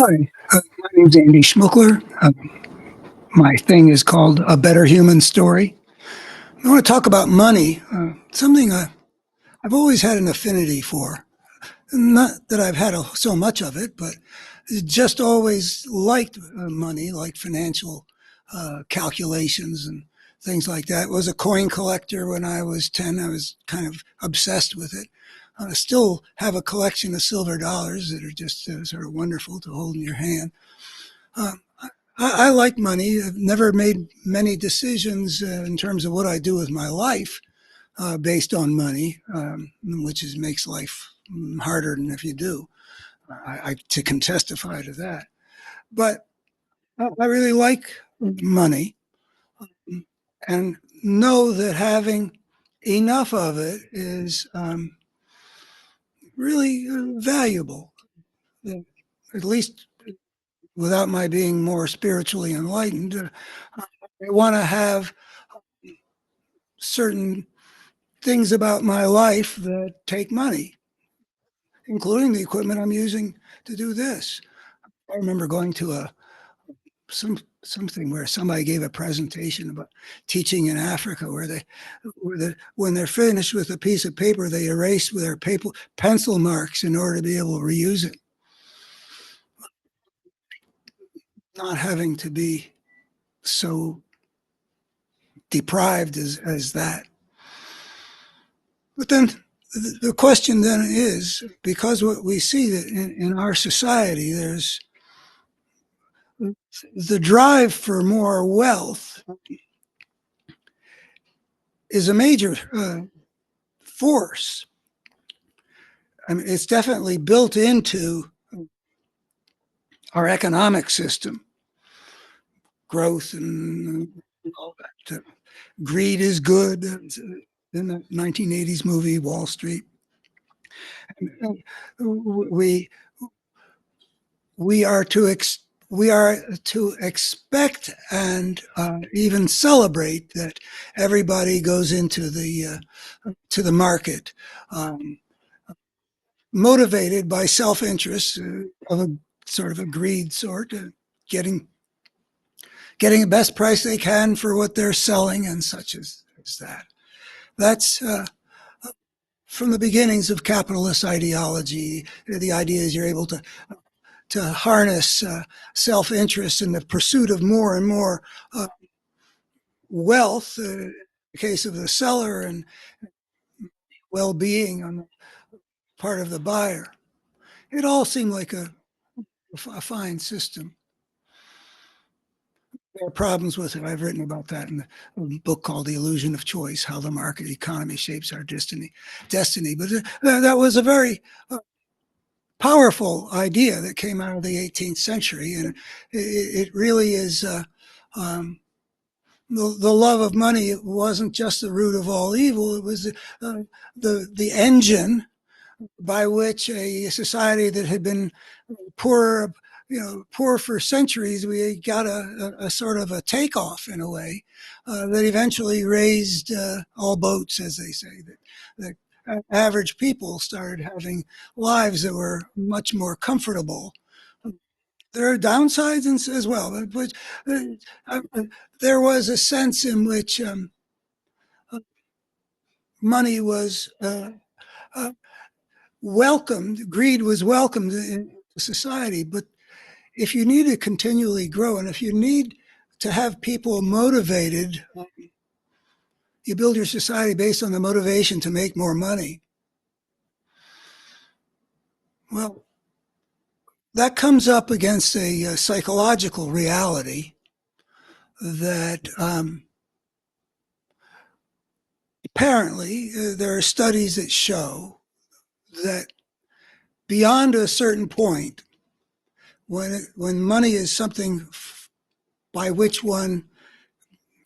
Hi, my name's Andy Schmuckler. My thing is called A Better Human Story. I want to talk about money, something I've always had an affinity for. Not that I've had so much of it, but just always liked money, like financial calculations and things like that. Was a coin collector when I was 10. I was kind of obsessed with it. I still have a collection of silver dollars that are just sort of wonderful to hold in your hand. Uh, I like money. I've never made many decisions in terms of what I do with my life based on money, which makes life harder than if you do. I can testify to that. But I really like money and know that having enough of it is really valuable, at least without my being more spiritually enlightened. I want to have certain things about my life that take money, including the equipment I'm using to do this. I remember going to something where somebody gave a presentation about teaching in Africa, when they're finished with a piece of paper, they erase with their paper pencil marks in order to be able to reuse it, not having to be so deprived as that. But then the question then is, because what we see that in our society, there's the drive for more wealth is a major force. I mean, it's definitely built into our economic system, growth and all that. Greed is good. In the 1980s movie Wall Street, we we are to we are to expect and even celebrate that everybody goes into the to the market, um, motivated by self-interest of a sort of a greed sort, getting getting the best price they can for what they're selling and such as that. That's from the beginnings of capitalist ideology. The idea is you're able to harness self-interest in the pursuit of more and more wealth, in the case of the seller, and well-being on the part of the buyer. It all seemed like a fine system. There are problems with it. I've written about that in a book called The Illusion of Choice, How the Market Economy Shapes Our Destiny. But that was a very powerful idea that came out of the 18th century, and it really is the love of money. It wasn't just the root of all evil. It was the engine by which a society that had been poor, poor for centuries, we got a sort of a takeoff in a way that eventually raised all boats, as they say. That average people started having lives that were much more comfortable. There are downsides as well, but there was a sense in which money was welcomed, greed was welcomed in society. But if you need to continually grow, and if you need to have people motivated, you build your society based on the motivation to make more money. Well, that comes up against a psychological reality that apparently there are studies that show that beyond a certain point, when money is something by which one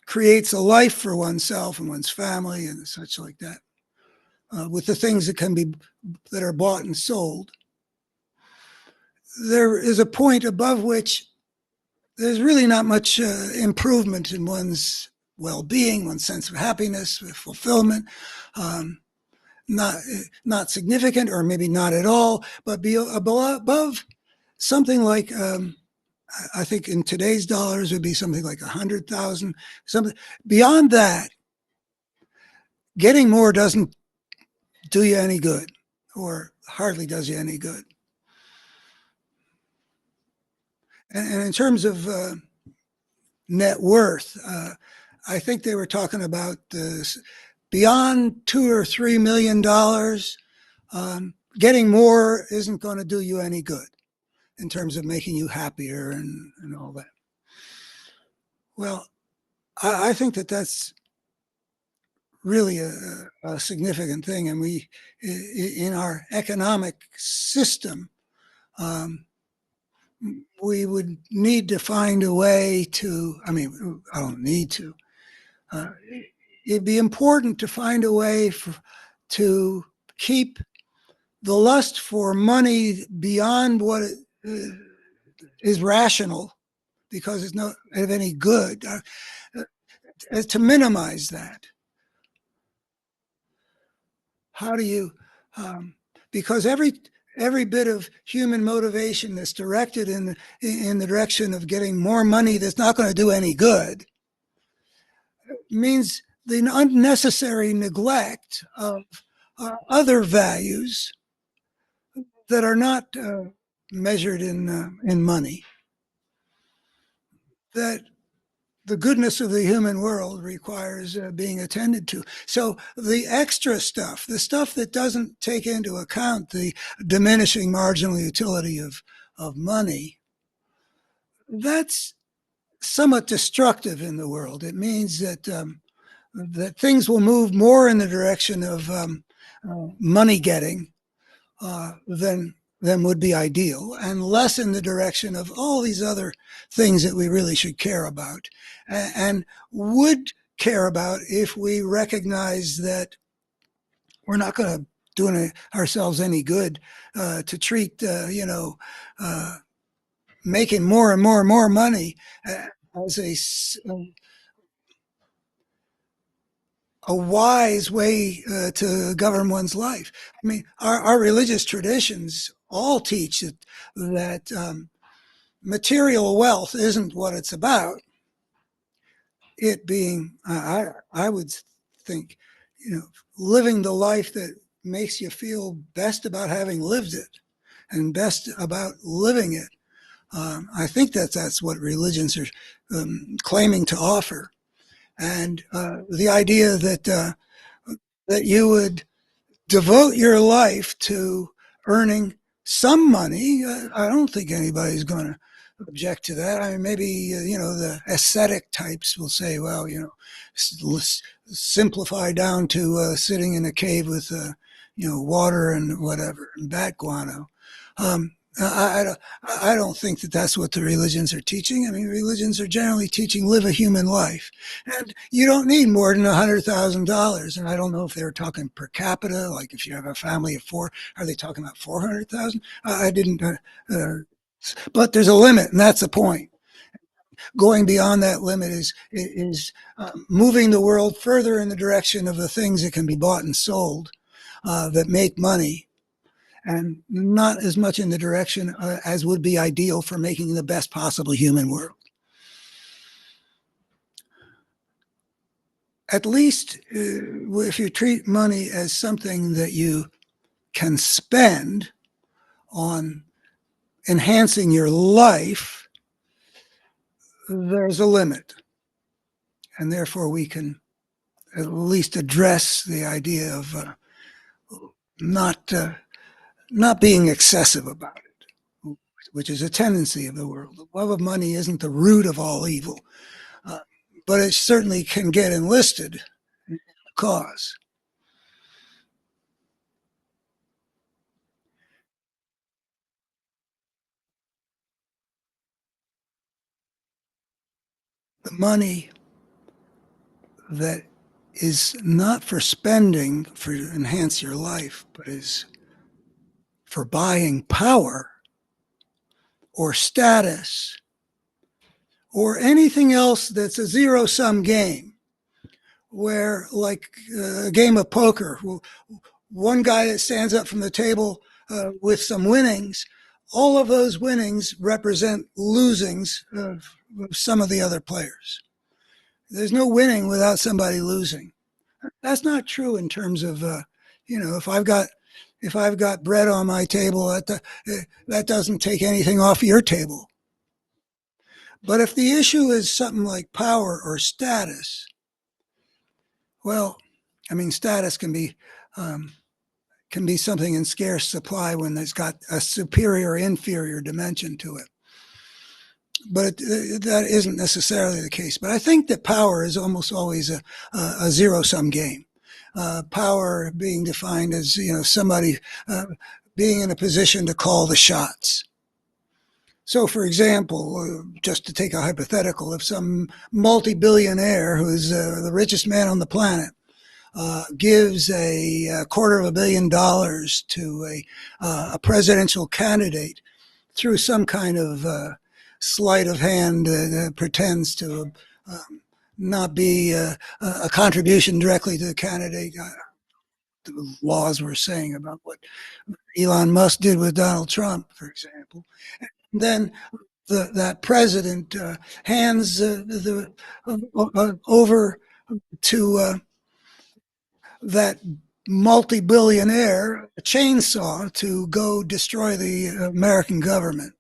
creates a life for oneself and one's family and such like that, with the things that are bought and sold, there is a point above which there's really not much improvement in one's well-being, one's sense of happiness, fulfillment. Um, not significant, or maybe not at all, but above something like I think in today's dollars would be something like 100,000. Something beyond that, getting more doesn't do you any good, or hardly does you any good. And in terms of net worth, I think they were talking about this beyond $2 or $3 million. Getting more isn't going to do you any good in terms of making you happier and all that. Well, I think that that's really a significant thing, and we in our economic system, um, we would need to find a way to. I mean, I don't need to. Uh, it'd be important to find a way to keep the lust for money beyond what is rational, because it's not of any good. To minimize that. How do you? Um, because every bit of human motivation that's directed in the direction of getting more money that's not going to do any good means the unnecessary neglect of other values that are not measured in money. That the goodness of the human world requires being attended to. So the extra stuff, the stuff that doesn't take into account the diminishing marginal utility of money, that's somewhat destructive in the world. It means that things will move more in the direction of money getting than would be ideal, and less in the direction of all these other things that we really should care about and would care about if we recognize that we're not going to do ourselves any good to treat, making more and more and more money as a wise way to govern one's life. I mean, our religious traditions all teach that material wealth isn't what it's about. It being, I would think, living the life that makes you feel best about having lived it and best about living it. I think that's what religions are claiming to offer. And the idea that you would devote your life to earning some money, I don't think anybody's going to object to that. I mean, maybe the ascetic types will say, well, let's simplify down to sitting in a cave with water and whatever and bat guano. I don't think that that's what the religions are teaching. I mean, religions are generally teaching live a human life, and you don't need more than $100,000. And I don't know if they were talking per capita, like if you have a family of four, are they talking about 400,000? I didn't. But there's a limit, and that's the point. Going beyond that limit is moving the world further in the direction of the things that can be bought and sold that make money, and not as much in the direction as would be ideal for making the best possible human world. At least if you treat money as something that you can spend on enhancing your life, there's a limit. And therefore we can at least address the idea of not not being excessive about it, which is a tendency of the world. The love of money isn't the root of all evil, uh, but it certainly can get enlisted in the cause. The money that is not for spending for to enhance your life, but is for buying power or status or anything else that's a zero sum game, where, like a game of poker, one guy that stands up from the table with some winnings all of those winnings represent losings of some of the other players. There's no winning without somebody losing. That's not true in terms of, if I've got bread on my table, that doesn't take anything off your table. But if the issue is something like power or status, well, I mean, status can be something in scarce supply when it's got a superior or inferior dimension to it. But that isn't necessarily the case. But I think that power is almost always a zero-sum game. Power being defined as somebody being in a position to call the shots. So, for example, just to take a hypothetical, if some multi-billionaire who's the richest man on the planet gives a $250 million to a presidential candidate through some kind of sleight of hand that pretends to not be a contribution directly to the candidate. The laws were saying about what Elon Musk did with Donald Trump, for example. Then that president hands over to that multi-billionaire a chainsaw to go destroy the American government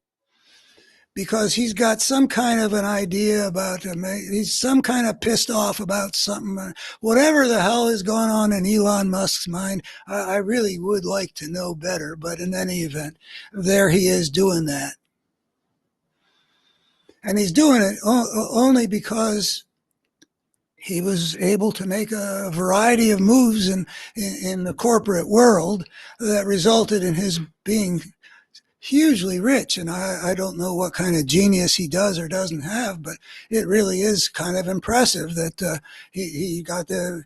because he's got some kind of an idea about he's some kind of pissed off about something. Whatever the hell is going on in Elon Musk's mind, I really would like to know better. But in any event, there he is doing that. And he's doing it only because he was able to make a variety of moves in the corporate world that resulted in his being hugely rich. And I don't know what kind of genius he does or doesn't have, but it really is kind of impressive that he got the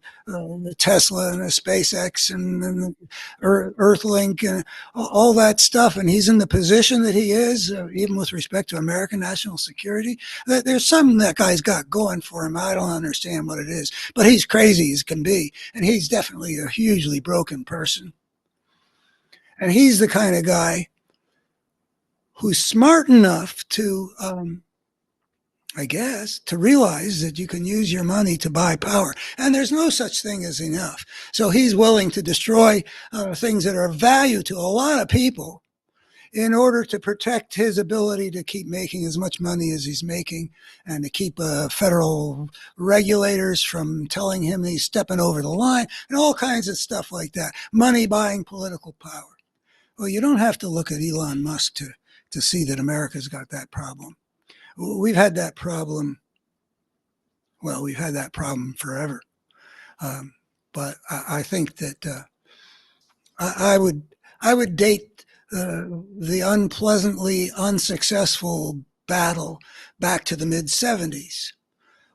Tesla and the SpaceX and the Earthlink and all that stuff. And he's in the position that he is, even with respect to American national security. There's something that guy's got going for him. I don't understand what it is, but he's crazy as can be. And he's definitely a hugely broken person. And he's the kind of guy who's smart enough to, I guess, to realize that you can use your money to buy power. And there's no such thing as enough. So he's willing to destroy things that are of value to a lot of people in order to protect his ability to keep making as much money as he's making and to keep federal regulators from telling him he's stepping over the line and all kinds of stuff like that. Money buying political power. Well, you don't have to look at Elon Musk to see that America's got that problem. We've had that problem. Well, we've had that problem forever. But I think that I would date the unpleasantly unsuccessful battle back to the mid-70s,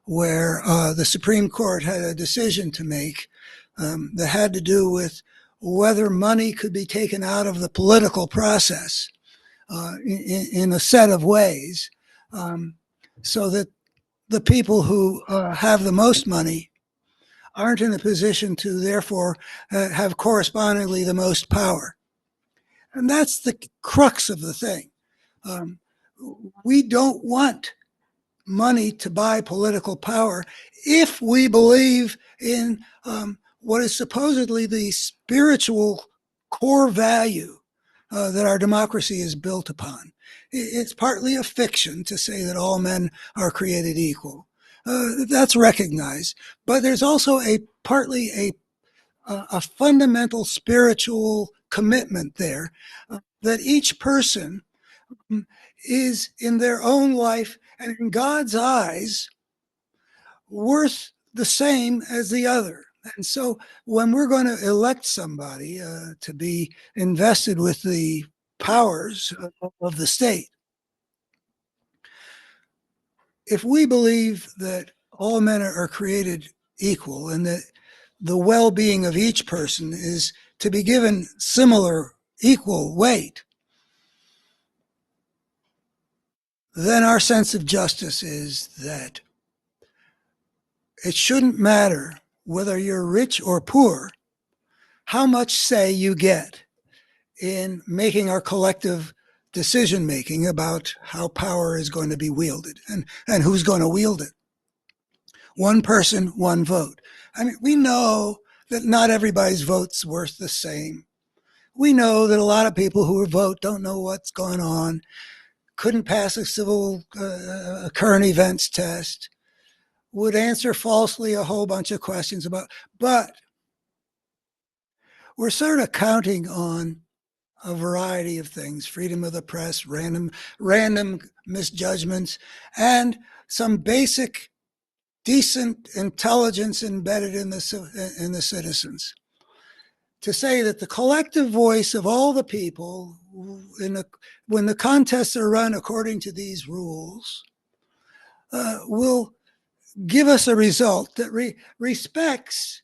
where the Supreme Court had a decision to make that had to do with whether money could be taken out of the political process in a set of ways, so that the people who have the most money aren't in a position to therefore have correspondingly the most power. And that's the crux of the thing. We don't want money to buy political power if we believe in what is supposedly the spiritual core value that our democracy is built upon. It's partly a fiction to say that all men are created equal. That's recognized, but there's also partly a fundamental spiritual commitment there that each person is in their own life and in God's eyes worth the same as the other. And so when we're going to elect somebody to be invested with the powers of the state, if we believe that all men are created equal and that the well-being of each person is to be given similar, equal weight, then our sense of justice is that it shouldn't matter whether you're rich or poor, how much say you get in making our collective decision making about how power is going to be wielded and who's going to wield it. One person, one vote. I mean, we know that not everybody's vote's worth the same. We know that a lot of people who vote don't know what's going on, couldn't pass a civil current events test, would answer falsely a whole bunch of questions about, but we're sort of counting on a variety of things: freedom of the press, random misjudgments, and some basic decent intelligence embedded in the citizens. To say that the collective voice of all the people, when the contests are run according to these rules, will give us a result that respects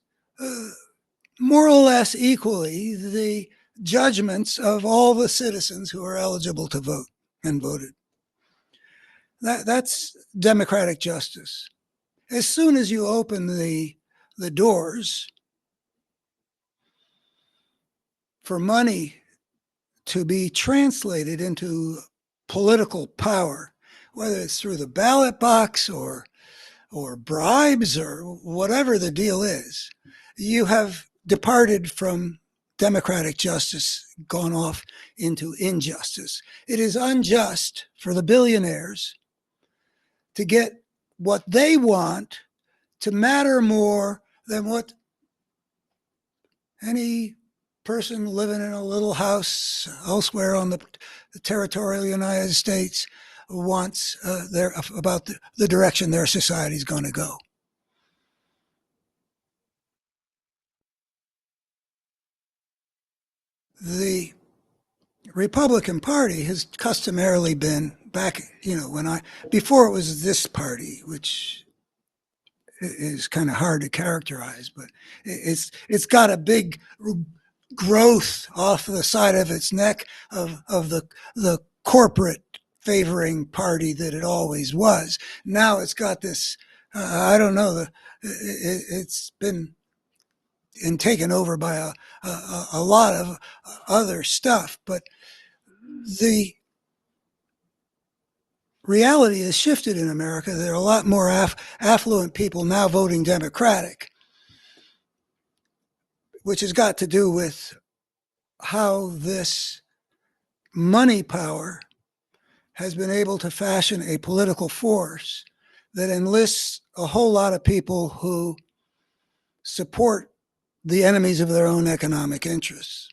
more or less equally the judgments of all the citizens who are eligible to vote and voted. That's democratic justice. As soon as you open the doors for money to be translated into political power, whether it's through the ballot box or bribes or whatever the deal is, you have departed from democratic justice, gone off into injustice. It is unjust for the billionaires to get what they want to matter more than what any person living in a little house elsewhere on the territorial United States wants about the direction their society is going to go. The Republican Party has customarily been back, before it was this party, which is kind of hard to characterize, but it's got a big growth off the side of its neck of the corporate favoring party that it always was. Now it's got this, I don't know, it's been taken over by a lot of other stuff, but the reality has shifted in America. There are a lot more affluent people now voting Democratic, which has got to do with how this money power has been able to fashion a political force that enlists a whole lot of people who support the enemies of their own economic interests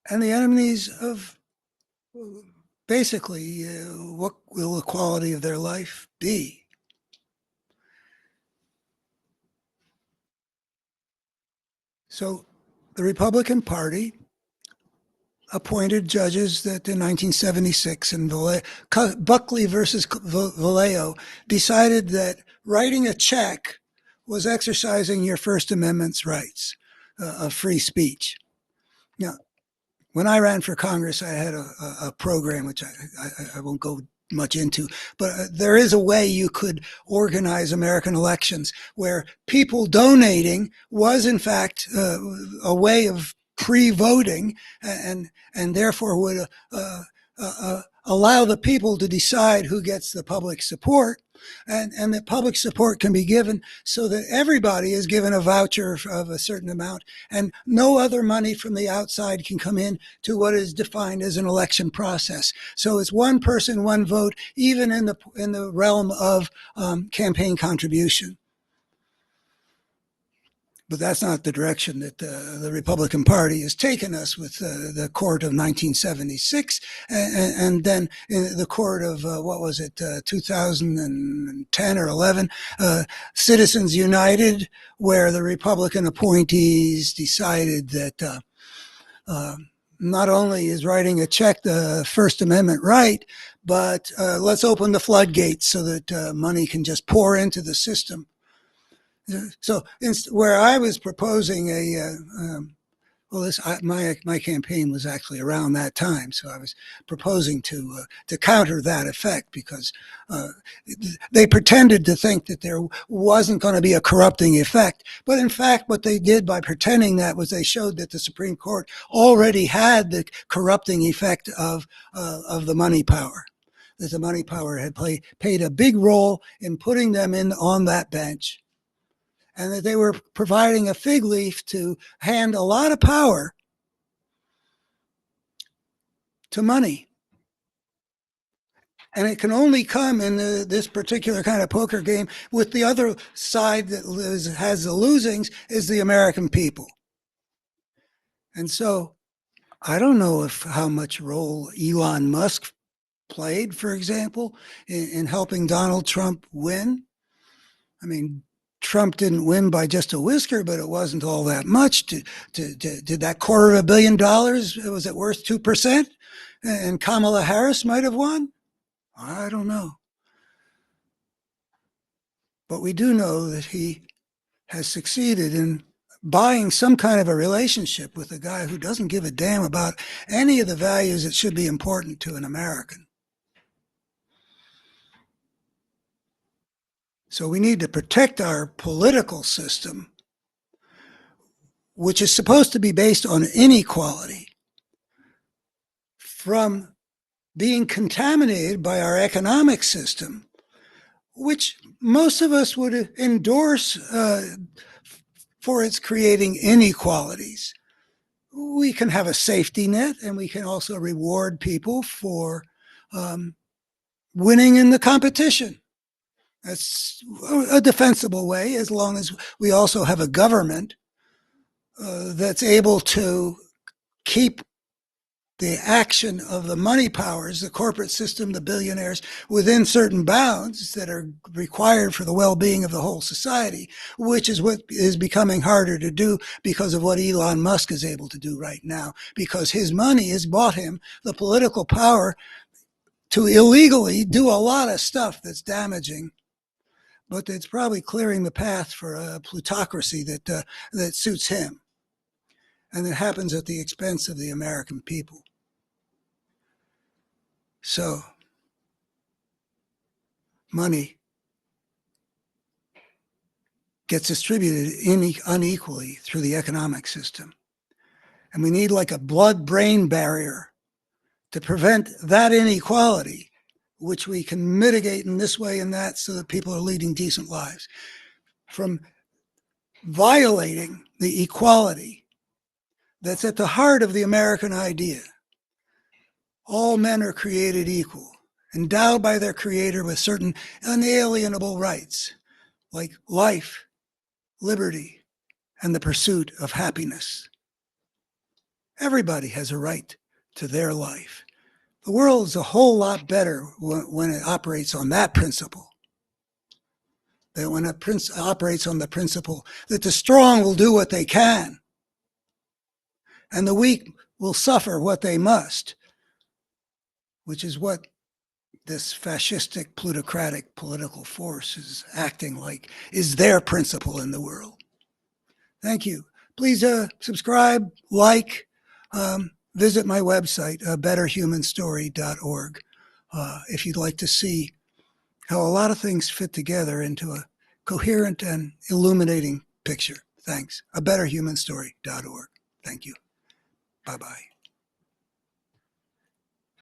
and the enemies of basically what will the quality of their life be. So the Republican Party appointed judges that in 1976 in Buckley versus Vallejo decided that writing a check was exercising your First Amendment's rights of free speech. Now, when I ran for Congress, I had a program, which I won't go much into, but there is a way you could organize American elections where people donating was in fact a way of pre-voting and therefore would allow the people to decide who gets the public support, and that public support can be given so that everybody is given a voucher of a certain amount and no other money from the outside can come in to what is defined as an election process. So it's one person, one vote, even in the realm of campaign contribution. But that's not the direction that the Republican Party has taken us with the court of 1976 and then in the court of, 2010 or 11, Citizens United, where the Republican appointees decided that not only is writing a check the First Amendment right, but let's open the floodgates so that money can just pour into the system. So where I was proposing Well, my campaign was actually around that time, so I was proposing to counter that effect because uh, they pretended to think that there wasn't going to be a corrupting effect, but in fact, what they did by pretending that was they showed that the Supreme Court already had the corrupting effect of the money power. That the money power had played a big role in putting them in on that bench, and that they were providing a fig leaf to hand a lot of power to money. And it can only come in this particular kind of poker game with the other side that has the losings is the American people. And so I don't know if how much role Elon Musk played, for example, in helping Donald Trump win. I mean, Trump didn't win by just a whisker, but it wasn't all that much. Did that $250 million, was it worth 2%? And Kamala Harris might have won? I don't know. But we do know that he has succeeded in buying some kind of a relationship with a guy who doesn't give a damn about any of the values that should be important to an American. So we need to protect our political system, which is supposed to be based on inequality, from being contaminated by our economic system, which most of us would endorse for its creating inequalities. We can have a safety net, and we can also reward people for winning in the competition. That's a defensible way, as long as we also have a government that's able to keep the action of the money powers, the corporate system, the billionaires, within certain bounds that are required for the well-being of the whole society, which is what is becoming harder to do because of what Elon Musk is able to do right now, because his money has bought him the political power to illegally do a lot of stuff that's damaging, but it's probably clearing the path for a plutocracy that suits him, and it happens at the expense of the American people. So money gets distributed unequally through the economic system. And we need like a blood-brain barrier to prevent that inequality, which we can mitigate in this way and that so that people are leading decent lives, from violating the equality that's at the heart of the American idea. All men are created equal, endowed by their creator with certain unalienable rights, like life, liberty, and the pursuit of happiness. Everybody has a right to their life. The world is a whole lot better when it operates on that principle than when it operates on the principle that the strong will do what they can and the weak will suffer what they must, which is what this fascistic, plutocratic political force is acting like is their principle in the world. Thank you. Please subscribe, like, visit my website, betterhumanstory.org, if you'd like to see how a lot of things fit together into a coherent and illuminating picture. Thanks. Betterhumanstory.org. Thank you. Bye-bye.